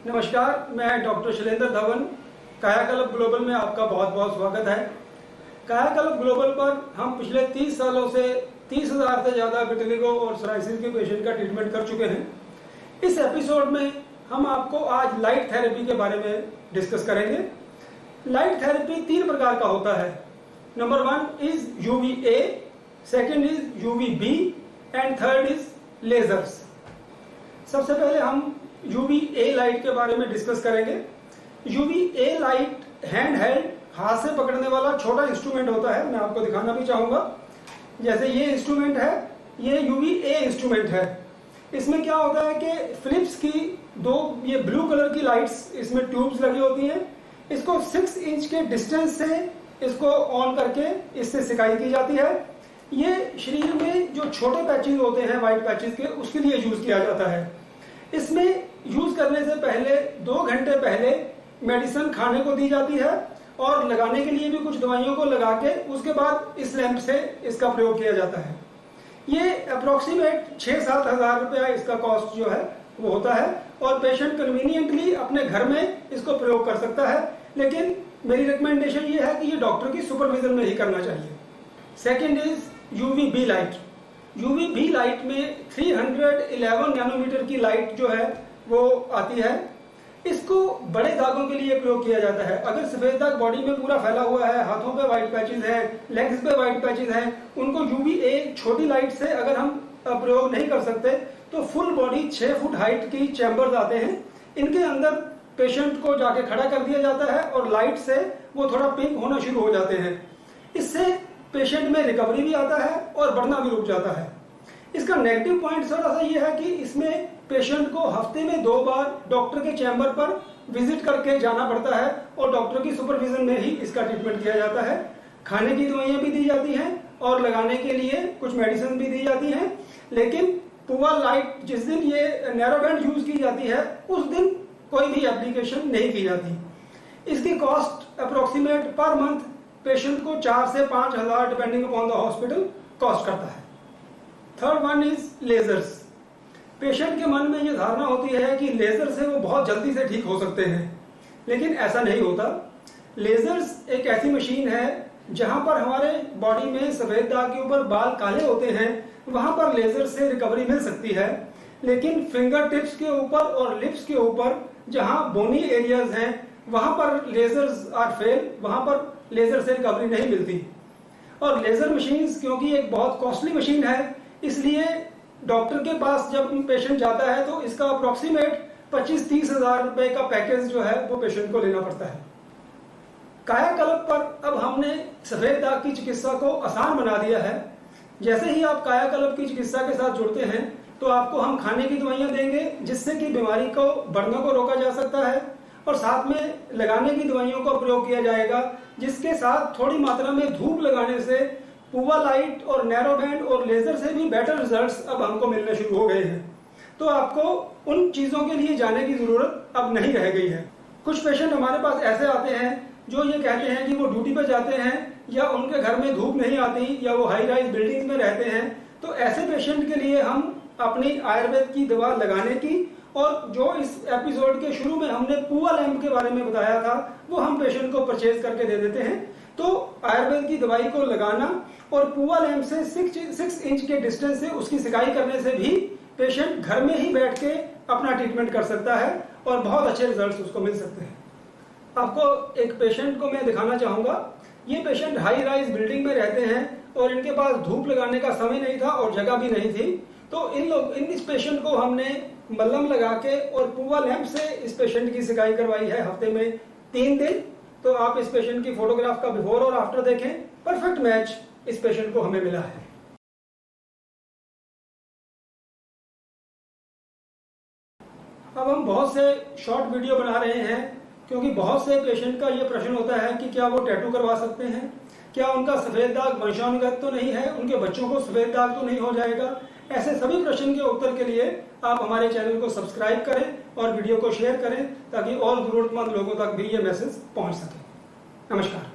नमस्कार, मैं डॉक्टर शैलेंद्र धवन। कायाकल्प ग्लोबल में आपका बहुत बहुत स्वागत है। कायाकल्प ग्लोबल पर हम पिछले 30 सालों से 30,000 से ज़्यादा विटिलिगो और सोराइसिस के पेशेंट का ट्रीटमेंट कर चुके हैं। इस एपिसोड में हम आपको आज लाइट थेरेपी के बारे में डिस्कस करेंगे। लाइट थेरेपी 3 प्रकार का होता है। Number 1 is UVA, second is UVB and third is lasers. सबसे पहले हम UVA लाइट के बारे में डिस्कस करेंगे। UVA लाइट हैंड हेल्ड, हाथ से पकड़ने वाला छोटा इंस्ट्रूमेंट होता है। मैं आपको दिखाना भी चाहूंगा। जैसे ये इंस्ट्रूमेंट है, ये UVA इंस्ट्रूमेंट है। इसमें क्या होता है कि फिलिप्स की 2 ये ब्लू कलर की लाइट्स इसमें ट्यूब्स लगी होती हैं। इसको 6 इंच के डिस्टेंस से इसको ऑन करके इससे सिकाई की जाती है। ये शरीर में जो छोटे पैचेस होते हैं वाइट पैचेस के, उसके लिए यूज किया जाता है। इसमें यूज करने से पहले 2 घंटे पहले मेडिसिन खाने को दी जाती है और लगाने के लिए भी कुछ दवाइयों को लगा के उसके बाद इस लैंप से इसका प्रयोग किया जाता है। ये अप्रोक्सीमेट 6-7 हज़ार रुपया इसका कॉस्ट जो है वो होता है और पेशेंट कन्वीनियंटली अपने घर में इसको प्रयोग कर सकता है। लेकिन मेरी रिकमेंडेशन ये है कि ये डॉक्टर की सुपरविजन में ही करना चाहिए। Second is UVB light. UVB light में 311 नैनोमीटर की लाइट जो है वो आती है। इसको बड़े दागों के लिए प्रयोग किया जाता है। अगर सफेद दाग बॉडी में पूरा फैला हुआ है, हाथों पे वाइट पैचेस हैं, लेग्स पे वाइट पैचेस हैं, उनको UVA छोटी लाइट से अगर हम प्रयोग नहीं कर सकते तो फुल बॉडी 6 फुट हाइट की चैम्बर्स आते हैं। इनके अंदर पेशेंट को जाके खड़ा कर दिया जाता है और लाइट से वो थोड़ा पिंक होना शुरू हो जाते हैं। इससे पेशेंट में रिकवरी भी आता है और बढ़ना भी रुक जाता है। इसका नेगेटिव पॉइंट थोड़ा सा ये है कि इसमें पेशेंट को हफ्ते में 2 बार डॉक्टर के चैम्बर पर विजिट करके जाना पड़ता है और डॉक्टर की सुपरविजन में ही इसका ट्रीटमेंट किया जाता है। खाने की दवाइयां भी दी जाती हैं और लगाने के लिए कुछ मेडिसिन भी दी जाती हैं। लेकिन पुआ लाइट जिस दिन ये नैरो बैंड यूज की जाती है उस दिन कोई भी एप्लीकेशन नहीं की जाती। इसकी कॉस्ट अप्रोक्सीमेट पर मंथ पेशेंट को 4 से 5 हज़ार depending upon the hospital cost करता है। Third one is lasers. Patient के मन में ये धारणा होती है कि लेजर से वो बहुत जल्दी से ठीक हो सकते हैं, लेकिन ऐसा नहीं होता। लेजर्स एक ऐसी मशीन है जहां पर हमारे बॉडी में सफेद दाग के ऊपर बाल काले होते हैं, वहां पर लेजर से रिकवरी मिल सकती है। लेकिन फिंगर टिप्स के ऊपर और लिप्स के ऊपर जहां बोनी एरियाज हैं वहां पर लेजर्स आर फेल, वहां पर लेजर से रिकवरी नहीं मिलती। और लेजर मशीन्स क्योंकि एक बहुत कॉस्टली मशीन है, इसलिए डॉक्टर के पास जब पेशेंट जाता है तो इसका अप्रोक्सीमेट 25-30 हज़ार रुपए का पैकेज जो है वो पेशेंट को लेना पड़ता है। कायाकल्प पर अब हमने सफेद दाग की चिकित्सा को आसान बना दिया है। जैसे ही आप कायाकल्प की चिकित्सा के साथ जुड़ते हैं तो आपको हम खाने की दवाइयां देंगे जिससे कि बीमारी को बढ़ने को रोका जा सकता है और साथ में लगाने की दवाइयों का प्रयोग किया जाएगा, जिसके साथ थोड़ी मात्रा में धूप लगाने से पुआ लाइट और नैरो बैंड और लेजर से भी बेटर रिजल्ट्स अब हमको मिलने शुरू हो गए हैं। तो आपको उन चीजों के लिए जाने की जरूरत अब नहीं रह गई है। कुछ पेशेंट हमारे पास ऐसे आते हैं जो ये कहते हैं कि वो ड्यूटी पे जाते हैं या उनके घर में धूप नहीं आती या वो हाई राइज बिल्डिंग में रहते हैं। तो ऐसे पेशेंट के लिए हम अपनी आयुर्वेद की दवा लगाने की और जो इस एपिसोड के शुरू में हमने पुआ लैंप के बारे में बताया था वो हम पेशेंट को परचेज करके दे देते हैं। तो आयुर्वेद की दवाई को लगाना और पुआ लैंप से 6 इंच के डिस्टेंस से उसकी सिकाई करने से भी पेशेंट घर में ही बैठ के अपना ट्रीटमेंट कर सकता है और बहुत अच्छे रिजल्ट्स उसको मिल सकते हैं। आपको एक पेशेंट को मैं दिखाना चाहूंगा। ये पेशेंट हाई राइज बिल्डिंग में रहते हैं और इनके पास धूप लगाने का समय नहीं था और जगह भी नहीं थी। तो इस पेशेंट को हमने मल्लम लगा के और पुआ लैंप से इस पेशेंट की सिकाई करवाई है हफ्ते में 3 दिन। तो आप इस पेशेंट की फोटोग्राफ का बिफोर और आफ्टर देखें। परफेक्ट मैच इस पेशेंट को हमें मिला है। अब हम बहुत से शॉर्ट वीडियो बना रहे हैं क्योंकि बहुत से पेशेंट का ये प्रश्न होता है कि क्या वो टैटू करवा सकते हैं, क्या उनका सफेद दाग वंशानुगत तो नहीं है, उनके बच्चों को सफेद दाग तो नहीं हो जाएगा। ऐसे सभी प्रश्न के उत्तर के लिए आप हमारे चैनल को सब्सक्राइब करें और वीडियो को शेयर करें ताकि और जरूरतमंद लोगों तक भी ये मैसेज पहुंच सके। नमस्कार।